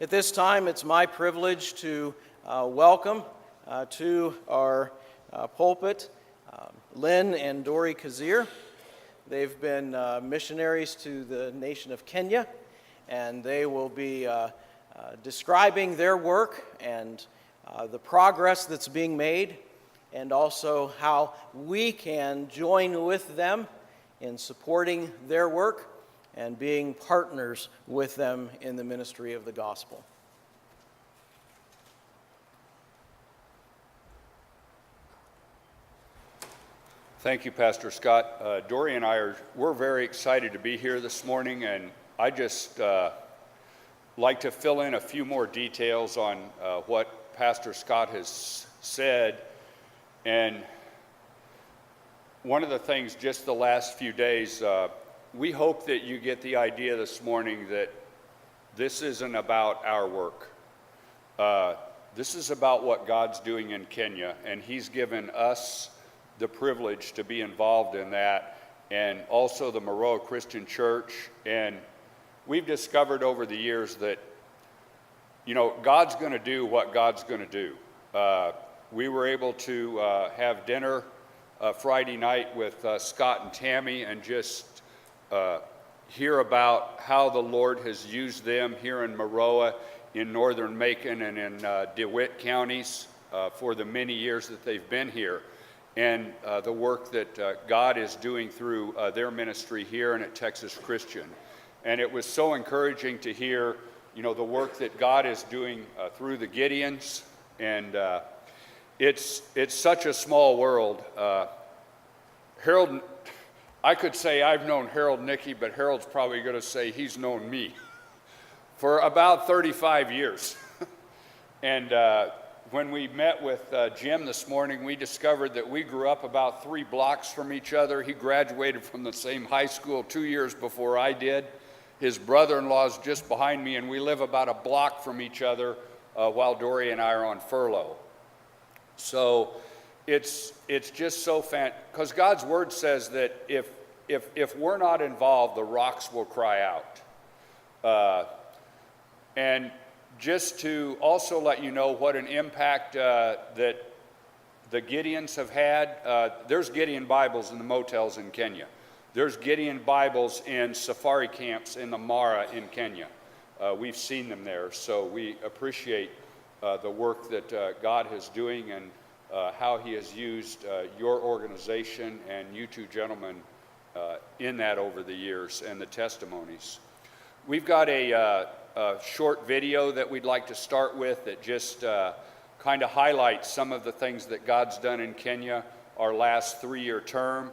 At this time, it's my privilege to welcome to our pulpit Lynn and Dori Cazier. They've been missionaries to the nation of Kenya, and they will be describing their work and the progress that's being made, and also how we can join with them in supporting their work and being partners with them in the ministry of the gospel. Thank you, Pastor Scott. Dori and we're very excited to be here this morning, and I just like to fill in a few more details on what Pastor Scott has said. And one of the things just the last few days, we hope that you get the idea this morning that this isn't about our work. This is about what God's doing in Kenya, and He's given us the privilege to be involved in that, and also the Maroa Christian Church. And we've discovered over the years that, you know, God's going to do what God's going to do. We were able to have dinner Friday night with Scott and Tammy and just hear about how the Lord has used them here in Maroa, in northern Macon, and in DeWitt counties for the many years that they've been here, and the work that God is doing through their ministry here and at Texas Christian. And it was so encouraging to hear, you know, the work that God is doing through the Gideons, and it's such a small world. Harold, I could say I've known Harold Nicky, but Harold's probably going to say he's known me for about 35 years. And when we met with Jim this morning, we discovered that we grew up about 3 blocks from each other. He graduated from the same high school 2 years before I did. His brother-in-law is just behind me, and we live about a block from each other while Dori and I are on furlough. So it's just so because God's word says that if we're not involved, the rocks will cry out. And just to also let you know what an impact that the Gideons have had, there's Gideon Bibles in the motels in Kenya. There's Gideon Bibles in safari camps in the Mara in Kenya. We've seen them there, so we appreciate the work that God is doing, and how He has used your organization and you two gentlemen in that over the years, and the testimonies. We've got a short video that we'd like to start with that just kind of highlights some of the things that God's done in Kenya our last 3-year term,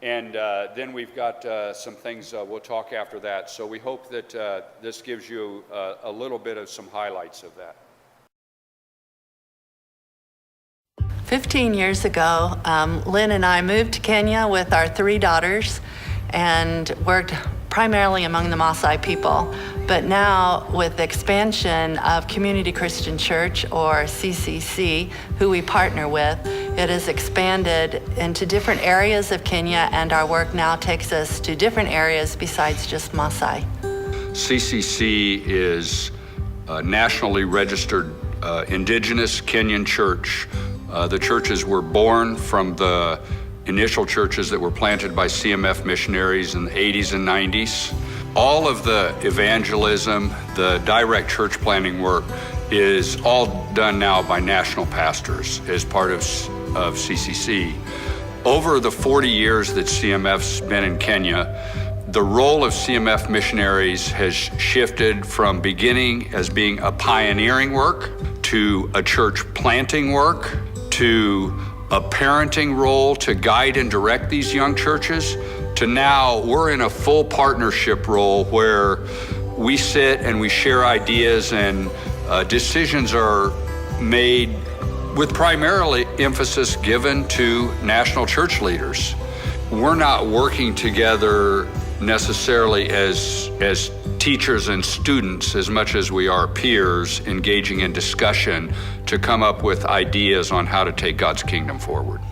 and then we've got some things we'll talk after that. So we hope that this gives you a little bit of some highlights of that. 15 years ago, Lynn and I moved to Kenya with our 3 daughters and worked primarily among the Maasai people. But now, with the expansion of Community Christian Church, or CCC, who we partner with, it has expanded into different areas of Kenya, and our work now takes us to different areas besides just Maasai. CCC is a nationally registered indigenous Kenyan church. The churches were born from the initial churches that were planted by CMF missionaries in the 80s and 90s. All of the evangelism, the direct church planting work is all done now by national pastors as part of CCC. Over the 40 years that CMF's been in Kenya, the role of CMF missionaries has shifted from beginning as being a pioneering work to a church planting work to a parenting role to guide and direct these young churches, to now we're in a full partnership role where we sit and we share ideas, and decisions are made with primarily emphasis given to national church leaders. We're not working together necessarily as teachers and students as much as we are peers engaging in discussion to come up with ideas on how to take God's kingdom forward.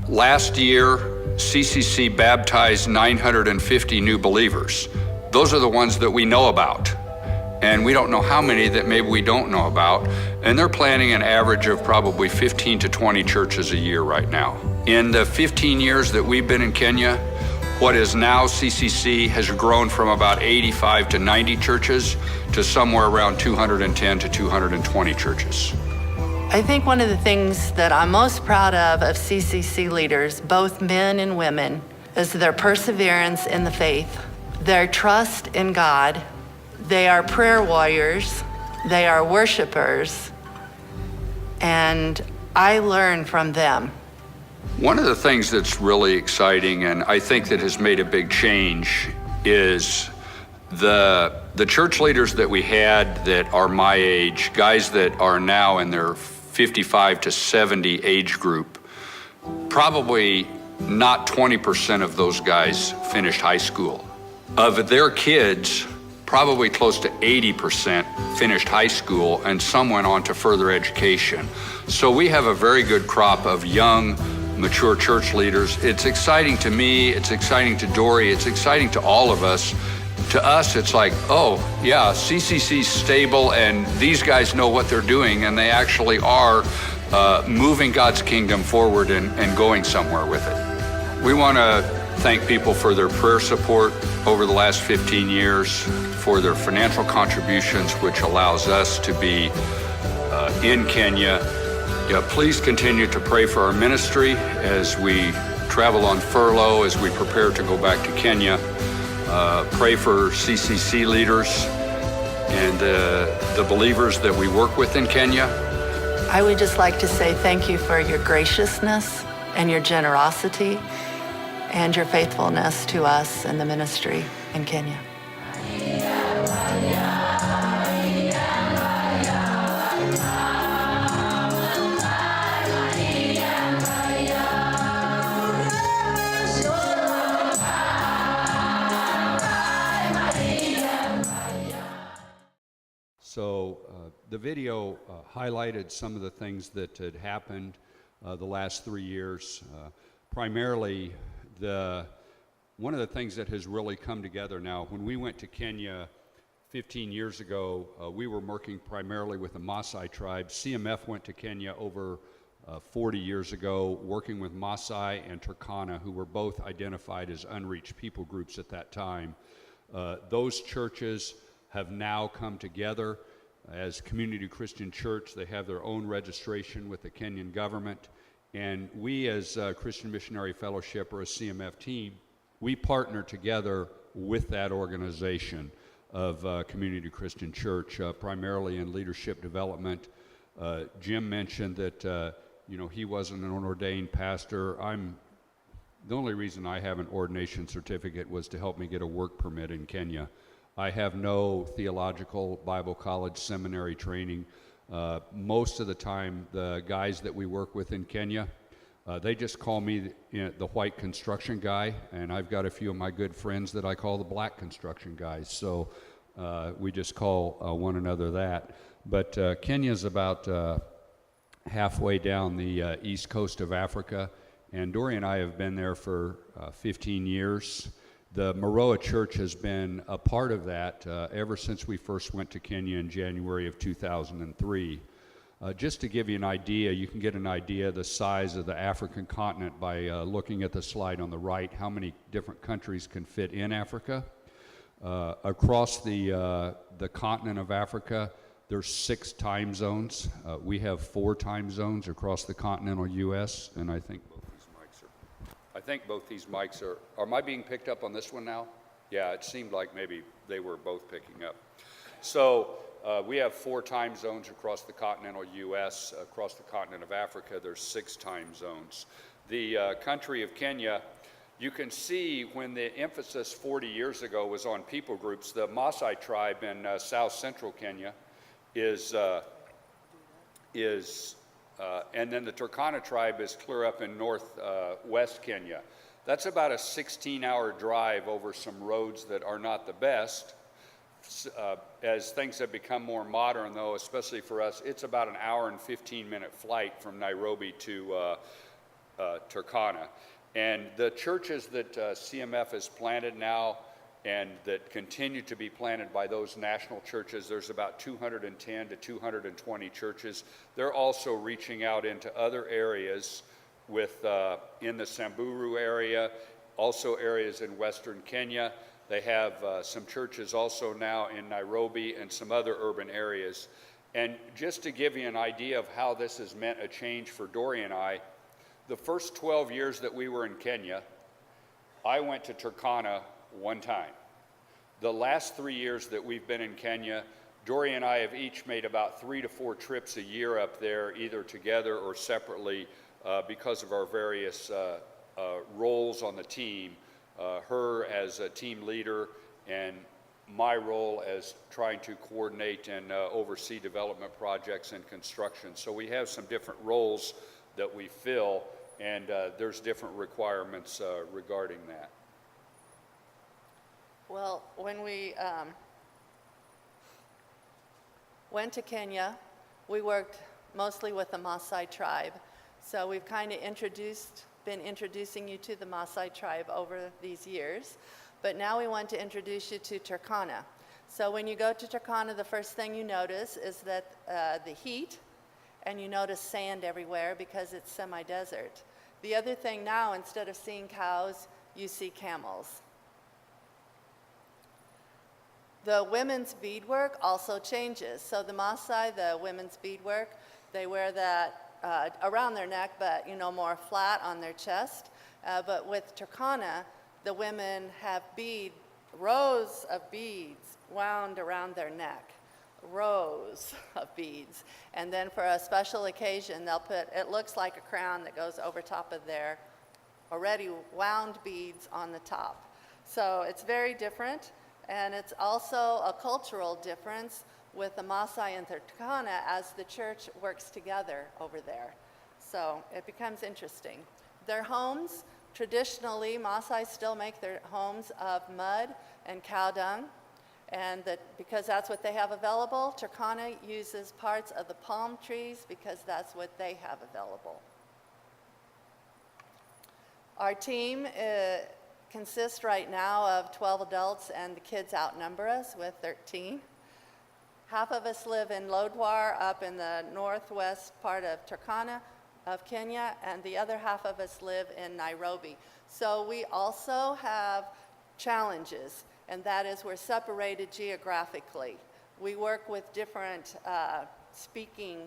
Last year, CCC baptized 950 new believers. Those are the ones that we know about. and we don't know how many that maybe we don't know about. And they're planning an average of probably 15 to 20 churches a year right now. In the 15 years that we've been in Kenya, what is now CCC has grown from about 85 to 90 churches to somewhere around 210 to 220 churches. I think one of the things that I'm most proud of CCC leaders, both men and women, is their perseverance in the faith, their trust in God. They are prayer warriors, they are worshipers, and I learn from them. One of the things that's really exciting, and I think that has made a big change, is the church leaders that we had that are my age, guys that are now in their 55 to 70 age group, probably not 20% of those guys finished high school. Of their kids, probably close to 80% finished high school, and some went on to further education. So we have a very good crop of young, mature church leaders. It's exciting to me, it's exciting to Dori, it's exciting to all of us. To us, it's like, oh yeah, CCC's stable and these guys know what they're doing, and they actually are moving God's kingdom forward and going somewhere with it. We want to thank people for their prayer support over the last 15 years, for their financial contributions, which allows us to be in Kenya. Yeah, please continue to pray for our ministry as we travel on furlough, as we prepare to go back to Kenya. Pray for CCC leaders and the believers that we work with in Kenya. I would just like to say thank you for your graciousness and your generosity and your faithfulness to us and the ministry in Kenya. So the video highlighted some of the things that had happened the last 3 years. Primarily, one of the things that has really come together now, when we went to Kenya 15 years ago, we were working primarily with the Maasai tribe. CMF went to Kenya over 40 years ago, working with Maasai and Turkana, who were both identified as unreached people groups at that time. Those churches have now come together as Community Christian Church. They have their own registration with the Kenyan government. And we as Christian Missionary Fellowship, or a CMF team, we partner together with that organization of Community Christian Church, primarily in leadership development. Jim mentioned that he wasn't an ordained pastor. The only reason I have an ordination certificate was to help me get a work permit in Kenya. I have no theological Bible college seminary training. Most of the time, the guys that we work with in Kenya, they just call me the white construction guy, and I've got a few of my good friends that I call the black construction guys. So we just call one another that. But Kenya's about halfway down the east coast of Africa, and Dori and I have been there for 15 years. The Maroa Church has been a part of that ever since we first went to Kenya in January of 2003. Just to give you an idea, you can get an idea of the size of the African continent by looking at the slide on the right, how many different countries can fit in Africa. Across the continent of Africa, there's 6 time zones. We have 4 time zones across the continental U.S., and I think both these mics are, am I being picked up on this one now? Yeah, it seemed like maybe they were both picking up. So we have 4 time zones across the continental U.S. Across the continent of Africa, there's 6 time zones. The country of Kenya, you can see when the emphasis 40 years ago was on people groups, the Maasai tribe in south central Kenya and then the Turkana tribe is clear up in northwest Kenya. That's about a 16-hour drive over some roads that are not the best. As things have become more modern, though, especially for us, it's about an hour and 15-minute flight from Nairobi to Turkana. And the churches that CMF has planted now and that continue to be planted by those national churches. There's about 210 to 220 churches. They're also reaching out into other areas with in the Samburu area, also areas in Western Kenya. They have some churches also now in Nairobi and some other urban areas. And just to give you an idea of how this has meant a change for Dori and I, the first 12 years that we were in Kenya, I went to Turkana one time. The last 3 years that we've been in Kenya, Dori and I have each made about 3 to 4 trips a year up there, either together or separately, because of our various roles on the team. Her as a team leader and my role as trying to coordinate and oversee development projects and construction. So we have some different roles that we fill, and there's different requirements regarding that. Well, when we went to Kenya, we worked mostly with the Maasai tribe. So we've kind of been introducing you to the Maasai tribe over these years. But now we want to introduce you to Turkana. So when you go to Turkana, the first thing you notice is that the heat, and you notice sand everywhere because it's semi-desert. The other thing now, instead of seeing cows, you see camels. The women's beadwork also changes. So the Maasai, the women's beadwork, they wear that around their neck, but more flat on their chest. But with Turkana, the women have rows of beads wound around their neck, rows of beads. And then for a special occasion, they'll put, it looks like a crown that goes over top of their already wound beads on the top. So it's very different, and it's also a cultural difference with the Maasai and Turkana as the church works together over there. So it becomes interesting. Their homes, traditionally, Maasai still make their homes of mud and cow dung, and because that's what they have available. Turkana uses parts of the palm trees because that's what they have available. Our team consists right now of 12 adults, and the kids outnumber us with 13. Half of us live in Lodwar up in the northwest part of Turkana of Kenya, and the other half of us live in Nairobi. So we also have challenges, and that is we're separated geographically. We work with different speaking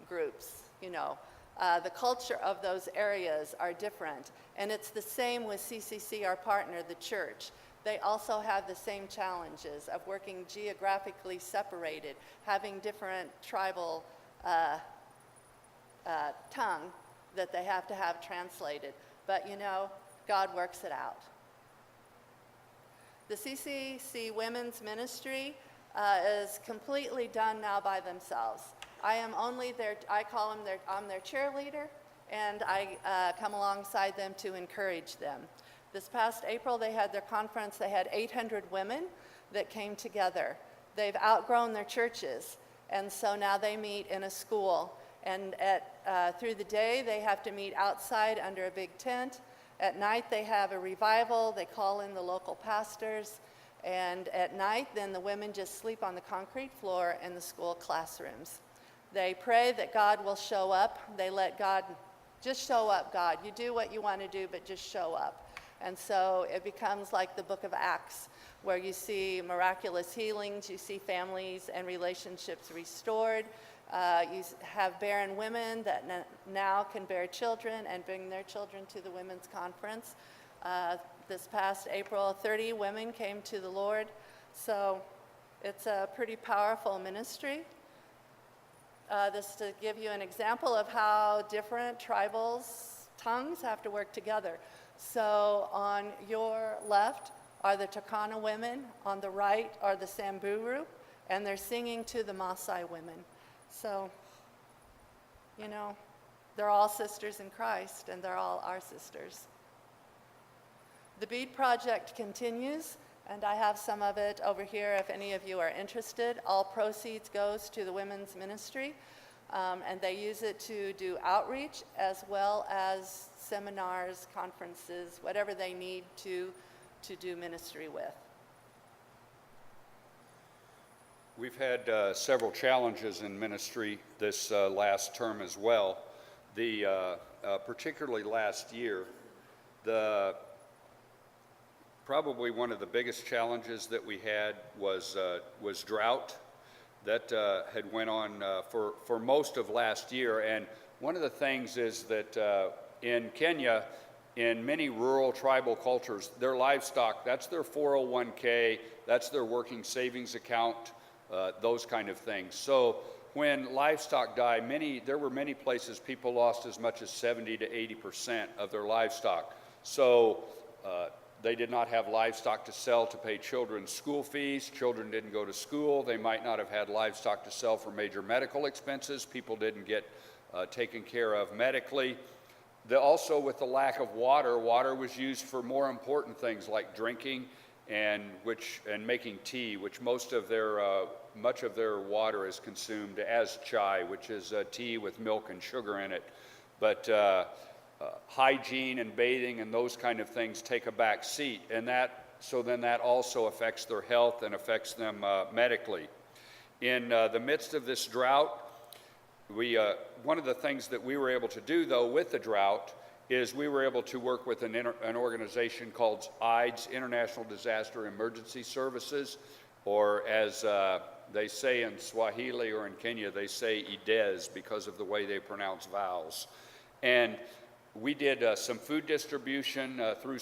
groups, the culture of those areas are different. And it's the same with CCC, our partner, the church. They also have the same challenges of working geographically separated, having different tribal tongue that they have to have translated. But God works it out. The CCC Women's Ministry is completely done now by themselves. I am only I'm their cheerleader, and I come alongside them to encourage them. This past April, they had their conference. They had 800 women that came together. They've outgrown their churches, and so now they meet in a school. And through the day, they have to meet outside under a big tent. At night, they have a revival. They call in the local pastors. And at night, then the women just sleep on the concrete floor in the school classrooms. They pray that God will show up. They let God, just show up, God. You do what you want to do, but just show up. And so it becomes like the book of Acts, where you see miraculous healings, you see families and relationships restored. You have barren women that now can bear children and bring their children to the women's conference. This past April, 30 women came to the Lord. So it's a pretty powerful ministry. This to give you an example of how different tribals' tongues have to work together. So on your left are the Turkana women, on the right are the Samburu, and they're singing to the Maasai women. So, they're all sisters in Christ, and they're all our sisters. The bead project continues, and I have some of it over here if any of you are interested. All proceeds goes to the women's ministry, and they use it to do outreach as well as seminars, conferences, whatever they need to do ministry with. We've had several challenges in ministry this last term as well. Particularly last year, probably one of the biggest challenges that we had was drought that had went on for most of last year. And one of the things is that in Kenya, in many rural tribal cultures, their livestock, that's their 401k, that's their working savings account, those kind of things. So when livestock die, there were many places people lost as much as 70 to 80% of their livestock. So they did not have livestock to sell to pay children's school fees. Children didn't go to school. They might not have had livestock to sell for major medical expenses. People didn't get taken care of medically. Also, with the lack of water was used for more important things like drinking and making tea, which much of their water is consumed as chai, which is tea with milk and sugar in it. But hygiene and bathing and those kind of things take a back seat, and then that also affects their health and affects them medically. In the midst of this drought, one of the things that we were able to do, though, with the drought is we were able to work with an organization called IDES, International Disaster Emergency Services, or as they say in Swahili or in Kenya, they say IDES because of the way they pronounce vowels. And we did some food distribution through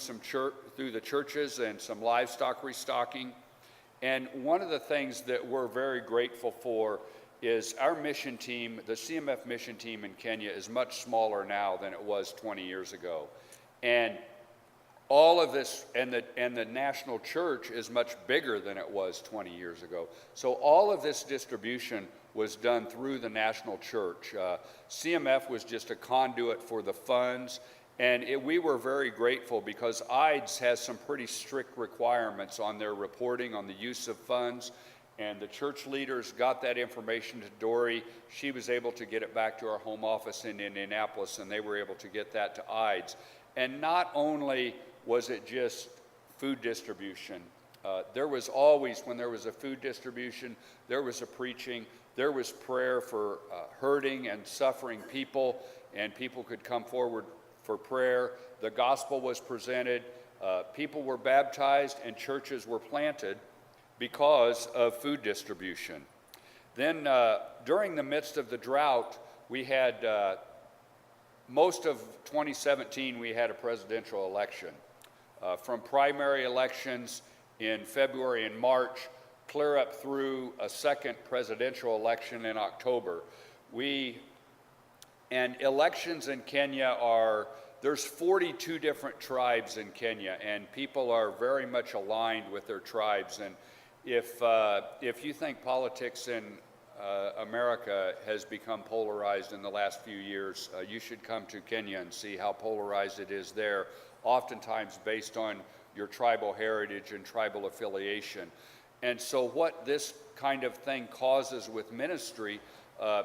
the churches and some livestock restocking. And one of the things that we're very grateful for is our mission team, the CMF mission team in Kenya, is much smaller now than it was 20 years ago. And all of this, and the national church is much bigger than it was 20 years ago. So all of this distribution was done through the national church. CMF was just a conduit for the funds, and we were very grateful because IDES has some pretty strict requirements on their reporting on the use of funds, and the church leaders got that information to Dori. She was able to get it back to our home office in Indianapolis, and they were able to get that to IDES. And not only was it just food distribution, there was always, when there was a food distribution, there was a preaching, there was prayer for hurting and suffering people, and people could come forward for prayer. The gospel was presented, people were baptized, and churches were planted because of food distribution. Then during the midst of the drought, we had, most of 2017, we had a presidential election. From primary elections in February and March, clear up through a second presidential election in October. And elections in Kenya there's 42 different tribes in Kenya, and people are very much aligned with their tribes. And if you think politics in America has become polarized in the last few years, you should come to Kenya and see how polarized it is there, oftentimes based on your tribal heritage and tribal affiliation. And so what this kind of thing causes with ministry,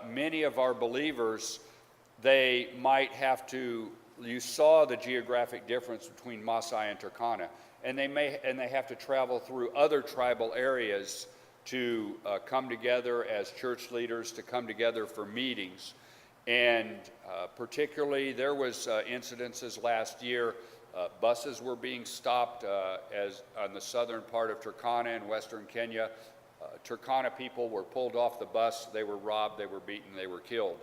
many of our believers, they might have to, you saw the geographic difference between Maasai and Turkana, and they have to travel through other tribal areas to come together as church leaders, to come together for meetings. And particularly there was incidences last year. Buses were being stopped as on the southern part of Turkana in western Kenya. Turkana people were pulled off the bus, they were robbed, they were beaten, they were killed.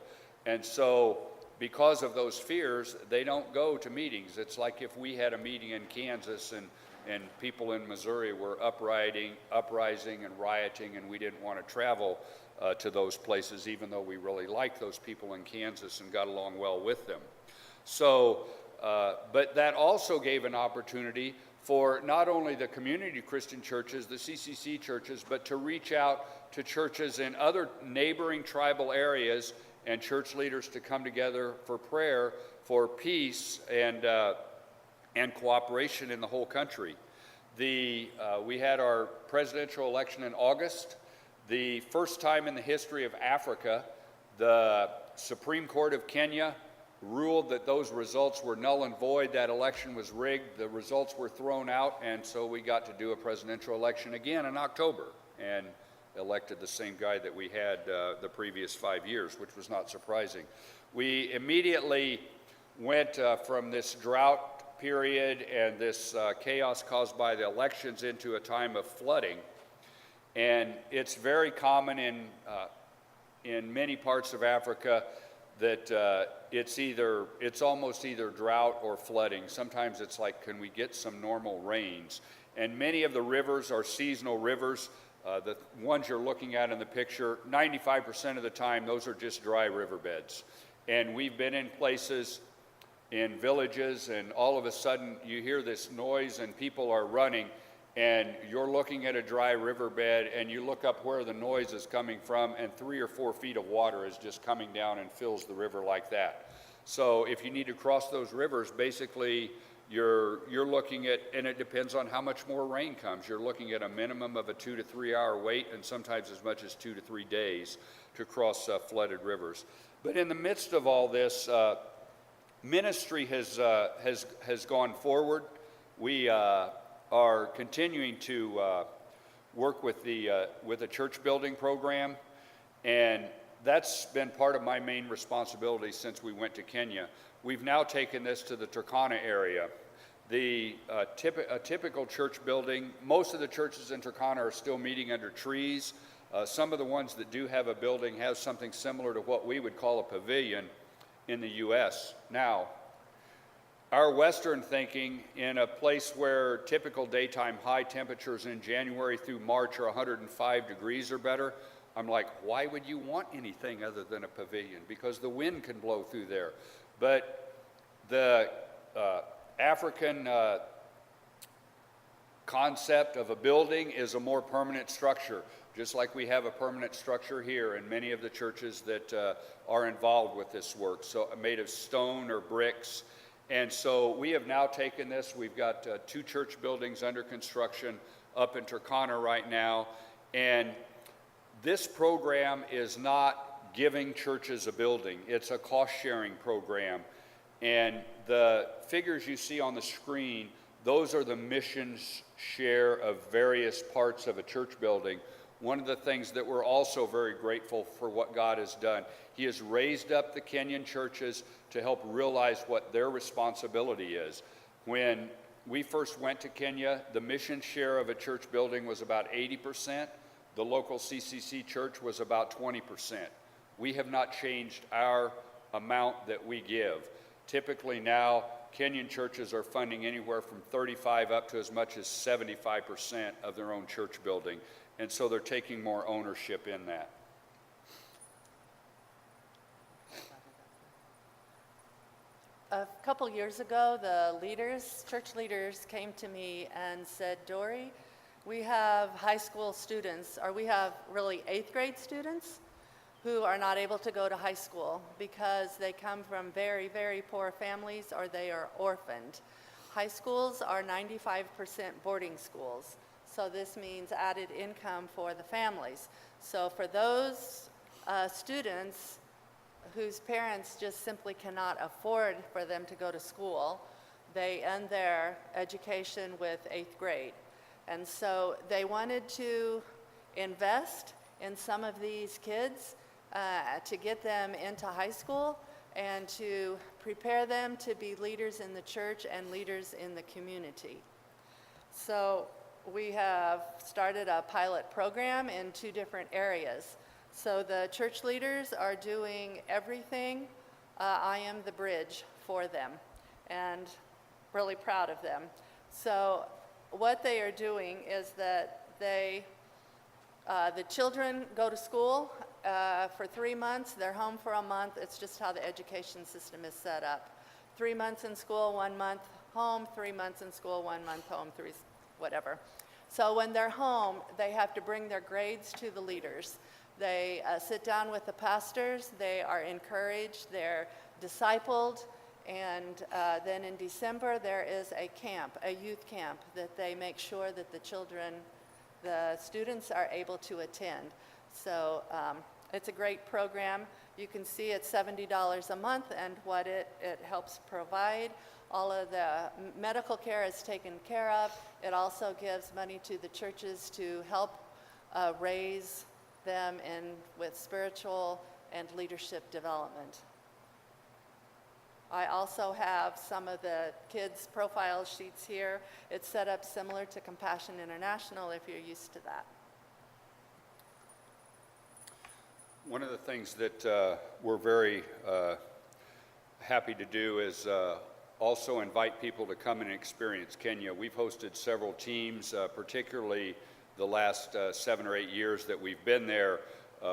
And so because of those fears, they don't go to meetings. It's like if we had a meeting in Kansas and people in Missouri were uprising and rioting, and we didn't want to travel to those places, even though we really liked those people in Kansas and got along well with them. So, but that also gave an opportunity for not only the community Christian churches, the CCC churches, but to reach out to churches in other neighboring tribal areas and church leaders to come together for prayer for peace and cooperation in the whole country. We had our presidential election in August. The first time in the history of Africa, the Supreme Court of Kenya ruled that those results were null and void. That election was rigged. The results were thrown out, and so we got to do a presidential election again in October. And elected the same guy that we had the previous 5 years, which was not surprising. We immediately went from this drought period and this chaos caused by the elections into a time of flooding. And it's very common in many parts of Africa that it's almost either drought or flooding. Sometimes it's like, can we get some normal rains? And many of the rivers are seasonal rivers. The ones you're looking at in the picture, 95% of the time, those are just dry riverbeds. And we've been in places, in villages, and all of a sudden you hear this noise and people are running, and you're looking at a dry riverbed, and you look up where the noise is coming from, and 3 or 4 feet of water is just coming down and fills the river like that. So if you need to cross those rivers, basically you're looking at, and it depends on how much more rain comes, you're looking at a minimum of a 2 to 3 hour wait, and sometimes as much as 2 to 3 days to cross flooded rivers. But in the midst of all this, ministry has gone forward. We are continuing to work with the church building program, and that's been part of my main responsibility since we went to Kenya. We've now taken this to the Turkana area. A typical church building, most of the churches in Turkana are still meeting under trees. Some of the ones that do have a building have something similar to what we would call a pavilion in the U.S. Now, our Western thinking, in a place where typical daytime high temperatures in January through March are 105 degrees or better, I'm like, why would you want anything other than a pavilion? Because the wind can blow through there. But the African concept of a building is a more permanent structure, just like we have a permanent structure here in many of the churches that are involved with this work, so made of stone or bricks. And so we have now taken this. We've got 2 church buildings under construction up in Turkana right now. And this program is not giving churches a building. It's a cost-sharing program. And the figures you see on the screen, those are the missions share of various parts of a church building. One of the things that we're also very grateful for what God has done, He has raised up the Kenyan churches to help realize what their responsibility is. When we first went to Kenya, the mission share of a church building was about 80%. The local CCC church was about 20%. We have not changed our amount that we give. Typically now, Kenyan churches are funding anywhere from 35 up to as much as 75% of their own church building. And so they're taking more ownership in that. A couple years ago, the church leaders came to me and said, Dori, we have high school students, or we have really 8th grade students who are not able to go to high school because they come from very, very poor families or they are orphaned. High schools are 95% boarding schools. So this means added income for the families. So for those students whose parents just simply cannot afford for them to go to school, they end their education with 8th grade. And so they wanted to invest in some of these kids to get them into high school and to prepare them to be leaders in the church and leaders in the community. So we have started a pilot program in 2 different areas. So the church leaders are doing everything. I am the bridge for them, and really proud of them. So what they are doing is that the children go to school for 3 months. They're home for a month. It's just how the education system is set up. 3 months in school, 1 month home, 3 months in school, 1 month home, whatever. So when they're home, they have to bring their grades to the leaders. They sit down with the pastors. They are encouraged. They're discipled. And then in December, there is a camp, a youth camp, that they make sure that the students are able to attend. So it's a great program. You can see it's $70 a month, and what it helps provide. All of the medical care is taken care of. It also gives money to the churches to help raise them with spiritual and leadership development. I also have some of the kids' profile sheets here. It's set up similar to Compassion International if you're used to that. One of the things that we're very happy to do is also invite people to come and experience Kenya. We've hosted several teams, particularly the last 7 or 8 years that we've been there.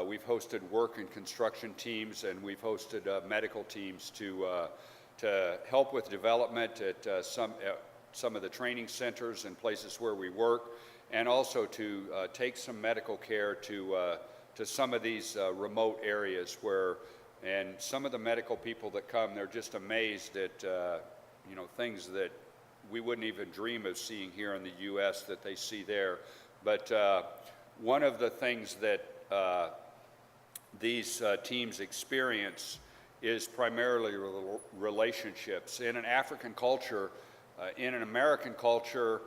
We've hosted work and construction teams, and we've hosted medical teams to help with development at some of the training centers and places where we work, and also to take some medical care to some of these remote areas where, and some of the medical people that come, they're just amazed at things that we wouldn't even dream of seeing here in the U.S. that they see there. But one of the things that these teams experience is primarily relationships. In an African culture, in an American culture,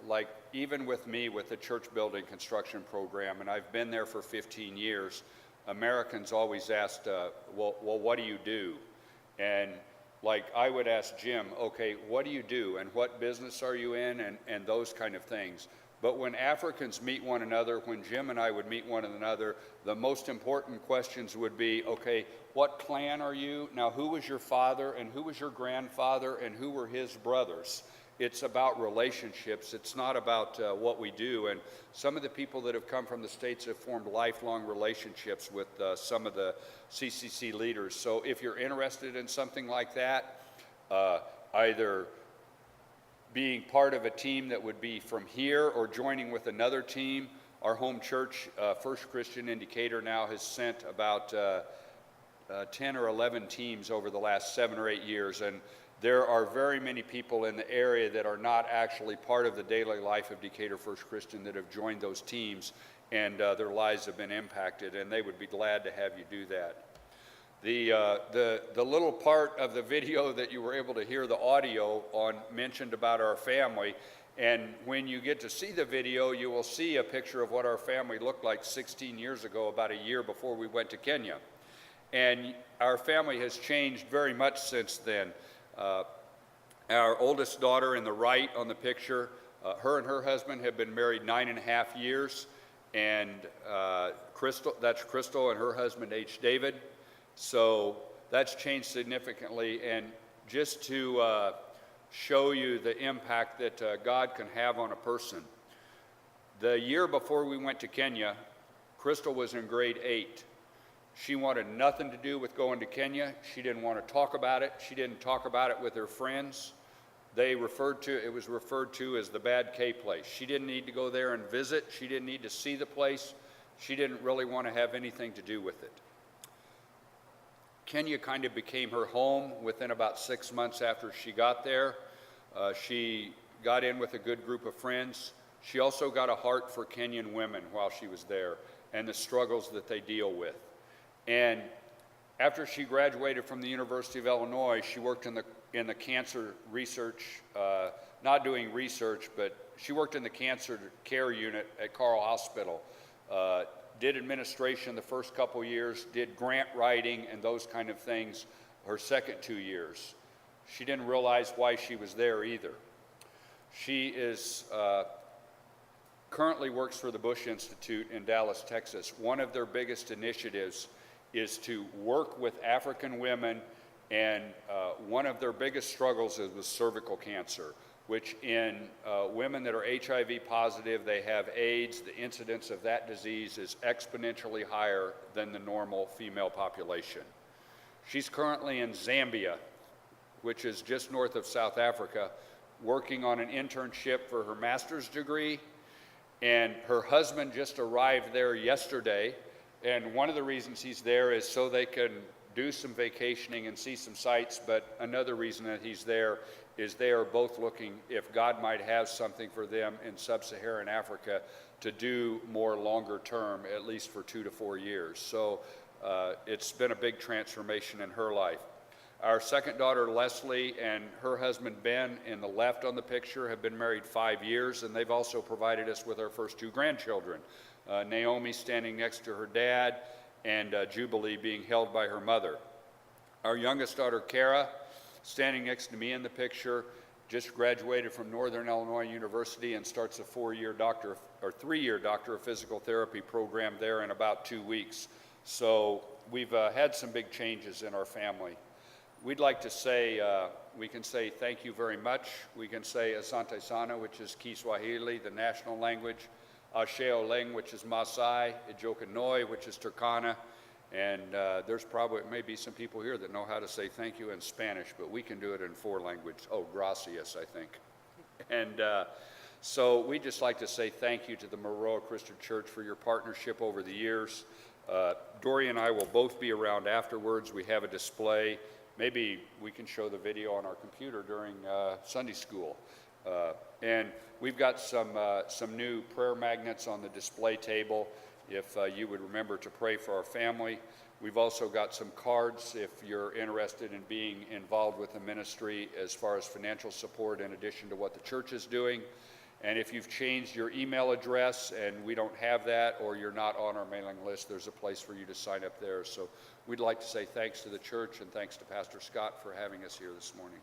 like even with me with the church building construction program, and I've been there for 15 years, Americans always asked, well, what do you do? And like I would ask Jim, okay, what do you do and what business are you in, and those kind of things. But when Africans meet one another, when Jim and I would meet one another, the most important questions would be, okay, what clan are you? Now, who was your father, and who was your grandfather, and who were his brothers? It's about relationships. It's not about what we do. And some of the people that have come from the States have formed lifelong relationships with some of the CCC leaders. So if you're interested in something like that, either being part of a team that would be from here or joining with another team, our home church, First Christian Indicator, now has sent about 10 or 11 teams over the last 7 or 8 years. And there are very many people in the area that are not actually part of the daily life of Decatur First Christian that have joined those teams, and their lives have been impacted, and they would be glad to have you do that. The little part of the video that you were able to hear the audio on mentioned about our family, and when you get to see the video, you will see a picture of what our family looked like 16 years ago, about a year before we went to Kenya. And our family has changed very much since then. Our oldest daughter in the right on the picture, her and her husband have been married 9.5 years, and that's Crystal and her husband H. David. So that's changed significantly, and just to show you the impact that God can have on a person. The year before we went to Kenya, Crystal was in grade 8. She wanted nothing to do with going to Kenya. She didn't want to talk about it. She didn't talk about it with her friends. It was referred to as the bad K place. She didn't need to go there and visit. She didn't need to see the place. She didn't really want to have anything to do with it. Kenya kind of became her home within about 6 months after she got there. She got in with a good group of friends. She also got a heart for Kenyan women while she was there and the struggles that they deal with. And after she graduated from the University of Illinois, she worked in the cancer research, not doing research, but she worked in the cancer care unit at Carle Hospital. Did administration the first couple years, did grant writing and those kind of things her second 2 years. She didn't realize why she was there either. She is currently works for the Bush Institute in Dallas, Texas. One of their biggest initiatives is to work with African women, and one of their biggest struggles is with cervical cancer, which in women that are HIV positive, they have AIDS. The incidence of that disease is exponentially higher than the normal female population. She's currently in Zambia, which is just north of South Africa, working on an internship for her master's degree, and her husband just arrived there yesterday, and one of the reasons he's there is so they can do some vacationing and see some sights, but another reason that he's there is they are both looking if God might have something for them in sub-Saharan Africa to do more longer term, at least for 2 to 4 years. So it's been a big transformation in her life. Our second daughter, Leslie, and her husband, Ben, in the left on the picture, have been married 5 years, and they've also provided us with our first 2 grandchildren. Naomi standing next to her dad, and Jubilee being held by her mother. Our youngest daughter, Kara, standing next to me in the picture, just graduated from Northern Illinois University and starts a 3-year Doctor of Physical Therapy program there in about 2 weeks. So we've had some big changes in our family. We'd like to say, we can say thank you very much. We can say Asante Sana, which is Kiswahili, the national language, Asheo Leng, which is Maasai, Ijoka Noi, which is Turkana, and there's probably maybe some people here that know how to say thank you in Spanish, but we can do it in 4 languages. Oh, gracias, I think. And so we'd just like to say thank you to the Maroa Christian Church for your partnership over the years. Dori and I will both be around afterwards. We have a display. Maybe we can show the video on our computer during Sunday school. And we've got some new prayer magnets on the display table if you would remember to pray for our family. We've also got some cards if you're interested in being involved with the ministry as far as financial support in addition to what the church is doing. And if you've changed your email address and we don't have that, or you're not on our mailing list, there's a place for you to sign up there. So we'd like to say thanks to the church and thanks to Pastor Scott for having us here this morning.